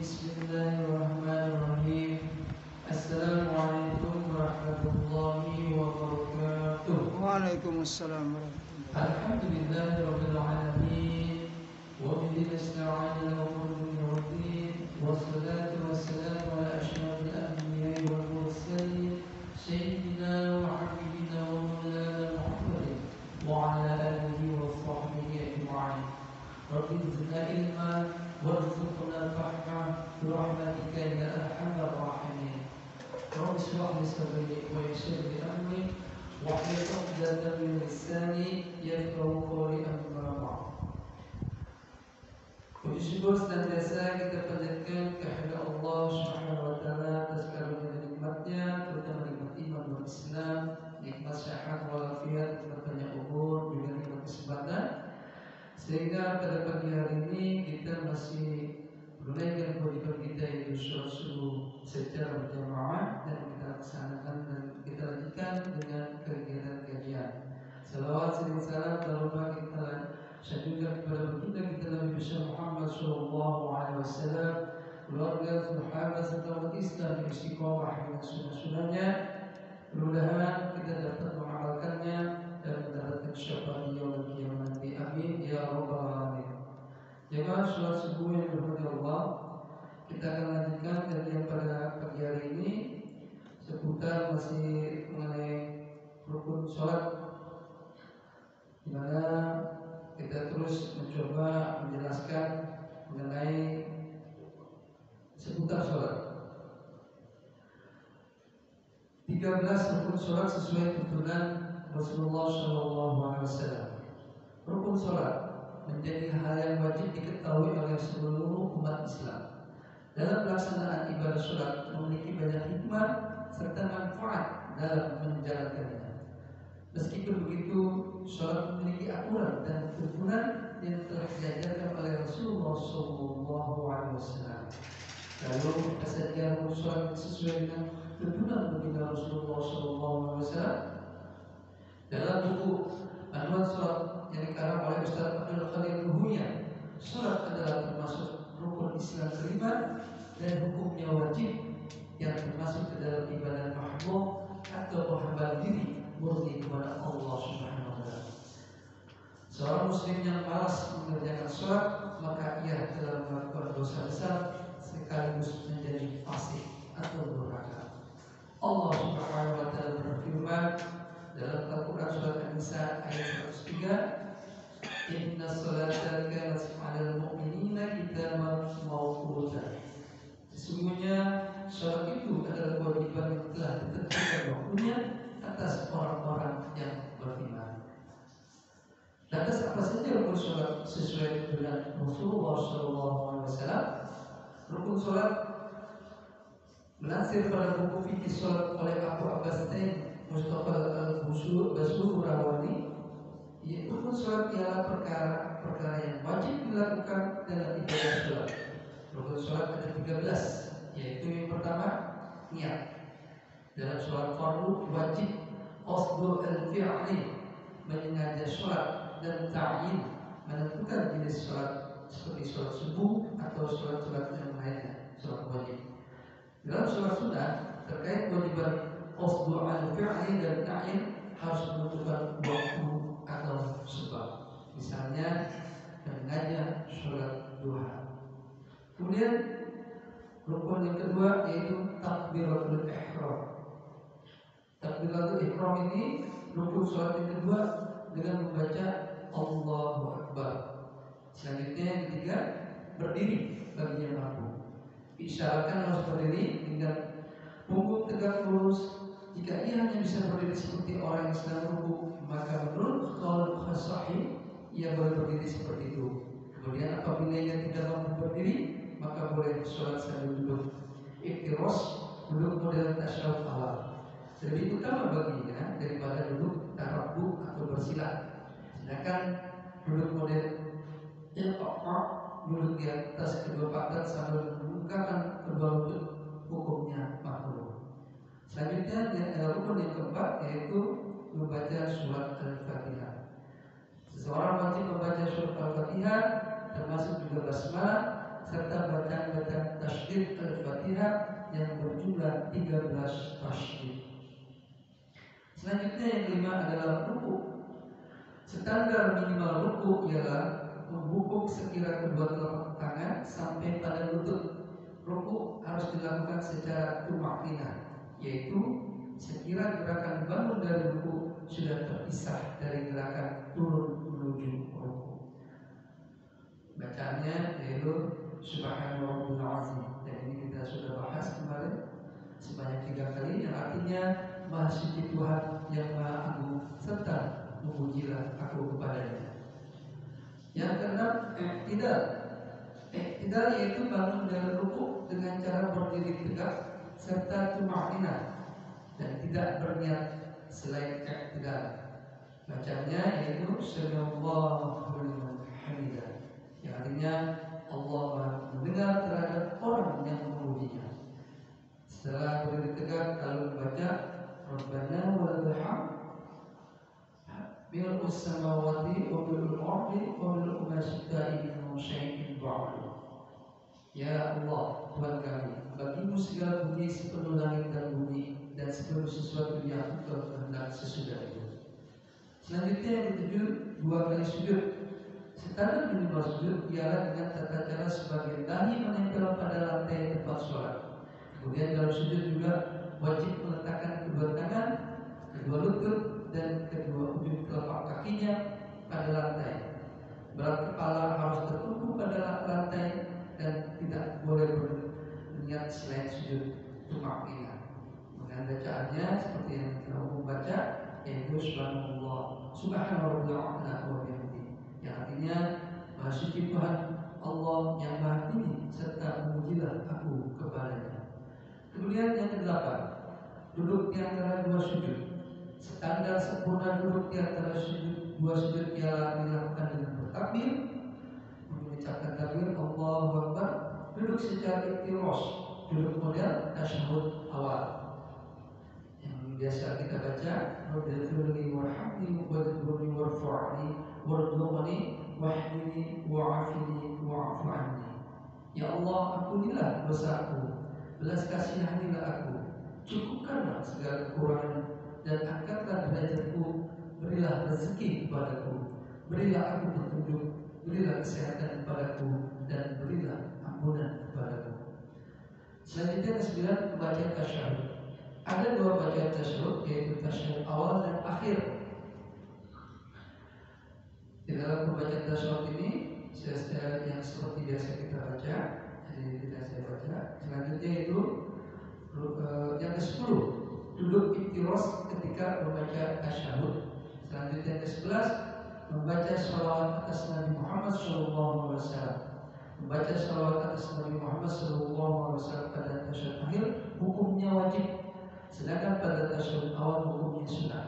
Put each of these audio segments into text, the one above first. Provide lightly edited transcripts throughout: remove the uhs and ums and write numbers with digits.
Bismillahirrahmanirrahim. Assalamualaikum warahmatullahi wabarakatuh. Waalaikumsalam warahmatullahi Alhamdulillahirabbil alamin. Wa bihi nasta'inu ala umuri dunya wassalatu wassalamu ala asyrafil anbiya'i wal mursalin sayyidina wa habibina wa maulana Muhammadin wa ala alihi wa sahbihi ajma'in. Rabbi zidna ilma warzuqna fahma birahmatika ya arhamar rahimin. Rabbi shrah li sadri wa yassir li amri wahlul 'uqdatam min lisani yafqahu qawli, amma ba'd. Puji syukur senantiasa kita panjatkan kehadirat Allah Subhanahu wa taala atas karunia dan nikmatnya, terutama nikmat iman dan Islam, nikmat sehat walafiat, nikmat panjang umur, juga nikmat kesempatan. Sehingga pada pagi hari ini kita masih menunaikan kewajiban kita, yaitu sholat subuh secara berjamaah, dan kita laksanakan dan kita lanjutkan dengan kegiatan kajian. Salawat dan salam terutama kita sanjungkan kepada baginda kita Nabi besar Muhammad sallallahu alaihi wasallam, keluarga, sahabat serta umat Islam yang istiqomah dengan sunnah-sunnahnya. Mudah-mudahan kita dapat mengamalkannya dan mendapatkan syafaat yaumul qiyamah nanti. Amin ya rabbal alamin. Jemaah sholat subuh yang dirahmati Allah, kita akan lanjutkan kajian pada pagi hari ini seputar masih mengenai rukun sholat, di mana kita terus mencoba menjelaskan mengenai seputar sholat. 13 rukun sholat sesuai tuntunan Rasulullah SAW. Rukun sholat menjadi hal yang wajib diketahui oleh seluruh umat Islam. Dalam pelaksanaan ibadah sholat memiliki banyak hikmah serta manfaat dalam menjalankannya. Meskipun begitu, sholat memiliki aturan dan tuntunan yang telah diajarkan oleh Rasulullah SAW. Lalu apa saja rukun sholat sesuai dengan tuntunan baginda Rasulullah SAW? Dalam buku Panduan Sholat yang dikarang oleh Ustaz Abdul Qadir Ruhuya, sholat adalah termasuk rukun Islam kelima dan hukumnya wajib yang termasuk ke dalam ibadah mahmud atau penghambaan diri murni kepada Allah Subhanahu wa taala. Seorang muslim yang malas mengerjakan sholat, maka ia telah melakukan dosa besar sekaligus menjadi fasik atau durhaka. Allah Subhanahu wa taala berfirman dalam Al-Quran surat An-Nisa ayat 103, Inna sholata kanat 'alal mu'minina kitaban mawquta. Sesungguhnya sholat itu adalah kewajiban yang telah ditentukan waktunya atas orang-orang yang beriman. Lantas apa saja rukun sholat sesuai dengan Rasulullah SAW? Rukun sholat melansir pada buku fikih sholat oleh Abu Abbas Mustafa Al-Basur-Rawani, yaitu rukun sholat ialah perkara yang wajib dilakukan dalam ibadah sholat. Rukun sholat ada 13, yaitu yang pertama niat. Dalam sholat fardu wajib qasdul al-fi'li, menyengaja sholat, dan ta'yin, menentukan jenis sholat seperti sholat subuh atau sholat-sholat yang lainnya, sholat wajib. Dalam sholat sunnah terkait kewajiban qasdul al-fi'li dan ta'yin harus menentukan waktu atau sebab. Misalnya menyengaja sholat duha. Kemudian rukun yang kedua yaitu takbiratul ihram. Takbiratul ihram ini rukun sholat yang kedua dengan membaca Allahu Akbar. Selanjutnya yang ketiga, berdiri bagi yang mampu. Diisyaratkan harus berdiri dengan punggung tegak lurus. Jika ia hanya bisa berdiri seperti orang yang sedang rukuk, maka menurut qaul sahih ia boleh berdiri seperti itu. Kemudian apabila ia tidak mampu berdiri, maka boleh sholat sambil duduk. Iftiros, duduk model tasyahud awal, lebih utama baginya daripada duduk tarabbu atau bersila. Sedangkan duduk model ilqaq, duduk di atas kedua pantat sambil membukakan kedua lutut, hukumnya makruh. Selanjutnya rukun yang keempat yaitu membaca surat Al-Fatihah. Seseorang wajib membaca surat Al-Fatihah termasuk juga basmalah serta bacaan tasydid Al-Fatihah yang berjumlah 13 tasydid. Selanjutnya yang kelima adalah ruku. Standar minimal ruku ialah membungkuk sekira kedua telapak tangan sampai pada lutut. Ruku harus dilakukan secara tumakninah, yaitu sekira gerakan bangun dari ruku sudah terpisah dari gerakan turun menuju ruku. Bacaannya yaitu Subhanallahil Azim, dan ini kita sudah bahas kemarin sebanyak 3 kali, yang artinya Maha Suci Tuhan yang Maha Agung, serta memujilah aku kepadanya. Yang keenam, i'tidal yaitu bangun dari ruku dengan cara berdiri tegak serta tumakninah dan tidak berniat selain i'tidal. Bacanya yaitu Sami'allahu liman hamidah, yang artinya Allah Maha mendengar terhadap orang yang memujinya. Setelah berdiri tegak lalu membaca Rabbana walakal hamd mil'us samawati wa mil'ul ardi wa mil'u ma syi'ta min syai'in ba'du. Ya Allah, Tuhan kami, bagimu segala puji sepenuh langit dan bumi dan sepenuh sesuatu yang engkau kehendak sesudah itu. Selanjutnya yang ketujuh, 2 kali sujud. Standar minimal sujud ialah dengan tata cara sebagai dahi menempel pada lantai tempat sholat. Kemudian dalam sujud juga wajib meletakkan kedua tangan, kedua lutut dan kedua ujung telapak kakinya pada lantai. Berat kepala harus tertumpu pada lantai dan tidak boleh berniat selain sujud tumakninah. Kemudian bacaannya seperti yang kita umum baca, yaitu Subhanallah wa bihamdihi, yang artinya Maha Suci Tuhan Allah yang Maha Tinggi, serta memujilah aku kepadanya. Kemudian yang kedelapan, duduk di antara 2 sujud. Standar sempurna duduk di antara dua sujud ialah dilakukan dengan bertakbir, mengucapkan takbir Allahu Akbar, duduk secara iftirosh, duduk model tasyahud awal yang biasa kita baca, Rabbighfirli warhamni wajburni warfa'ni warzuqni wahdini wa'afini wa'afu anni. Ya Allah, ampunilah dosaku, belas kasihanilah aku, cukupkanlah segala kekurangan dan angkatlah derajatku, berilah rezeki kepadaku, berilah aku petunjuk, berilah kesehatan kepadaku, dan berilah ampunan kepadaku. Selanjutnya ke-9, membaca tasyahud. Ada 2 bacaan tasyahud, yaitu tasyahud awal dan akhir. Di dalam pembacaan tasyahud ini yang seperti biasa kita baca, jadi tidak saya baca. Selanjutnya itu yang ke-10, duduk iftirosh ketika membaca tasyahud. Selanjutnya ke-11, membaca shalawat atas Nabi Muhammad SAW. Membaca shalawat atas Nabi Muhammad SAW pada tasyahud akhir hukumnya wajib, sedangkan pada tasyahud awal hukumnya sunnah.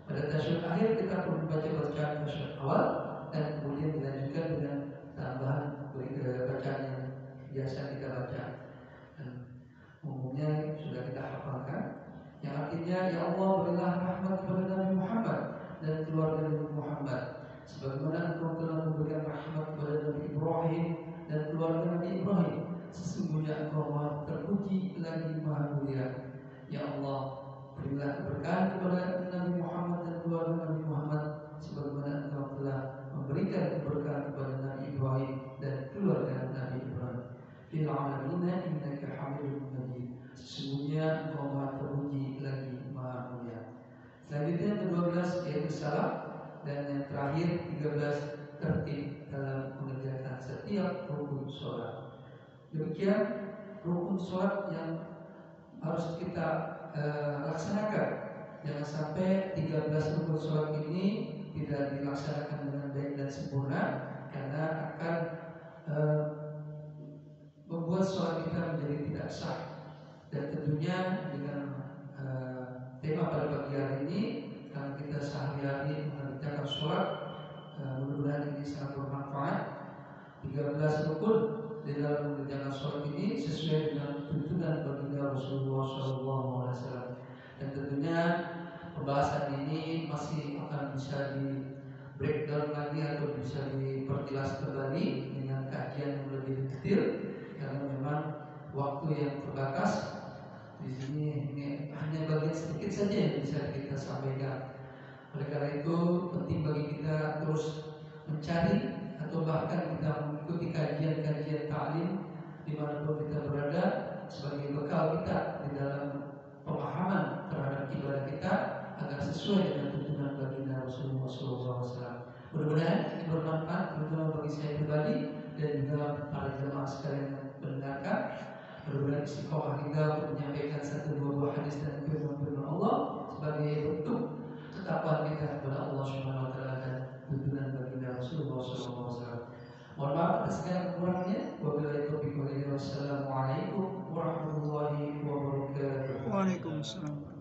Pada tasyahud akhir kita perlu membaca bacaan tasyahud awal dan kemudian dilanjutkan dengan tambahan bacaan yang biasa kita baca. Dan umumnya sudah kita hafalkan, yang artinya ya Allah, berilah rahmat kepada Nabi Muhammad dan keluarga Nabi Muhammad, sebagaimana Engkau telah memberikan rahmat kepada Nabi Ibrahim dan keluarga Nabi Ibrahim. Sesungguhnya Engkau Maha terpuji lagi Maha mulia. Ya Allah, berilah keberkahan kepada Nabi Muhammad dan keluarga Nabi Muhammad, sebagaimana Engkau telah memberikan keberkahan kepada Nabi Ibrahim dan keluarga Nabi Ibrahim. Fil alamina innaka hamidun majid. Sesungguhnya Engkau Maha terpuji lagi Maha mulia. Selanjutnya ke-12 yaitu salam, dan yang terakhir 13 tertib dalam mengerjakan setiap rukun sholat. Demikian rukun sholat yang harus kita laksanakan. Jangan sampai 13 rukun sholat ini tidak dilaksanakan dengan baik dan sempurna, karena akan membuat sholat kita menjadi tidak sah. Dan tentunya dengan tema pada pagi hari ini, kalau kita sehari-hari mengerjakan sholat, mudah-mudahan ini sangat bermanfaat. 13 rukun di dalam mengerjakan sholat ini sesuai dengan tuntunan baginda Rasulullah SAW. Dan tentunya pembahasan ini masih akan bisa di breakdown lagi atau bisa diperjelas kembali dengan kajian yang lebih detail. yang terbatas. Di sini ini hanya bagian sedikit saja yang bisa kita sampaikan. Oleh karena itu penting bagi kita terus mencari atau bahkan kita mengikuti kajian-kajian ta'lim dimanapun kita berada sebagai bekal kita di dalam pemahaman terhadap ibadah kita agar sesuai dengan tuntunan baginda Rasulullah SAW. Mudah-mudahan ini bermanfaat terutama bagi saya pribadi dan juga para jemaah sekalian yang mendengarkan. Mudah-mudahan istiqomah kita untuk menyampaikan satu dua buah hadis dan firman-firman Allah sebagai bentuk ketakwaan kita kepada Allah Subhanahu wa taala dan tuntunan baginda Rasulullah SAW. Mohon maaf atas segala kekurangannya. Wabillahi taufiq wal hidayah. Wassalamualaikum warahmatullahi wabarakatuh. Waalaikumsalam.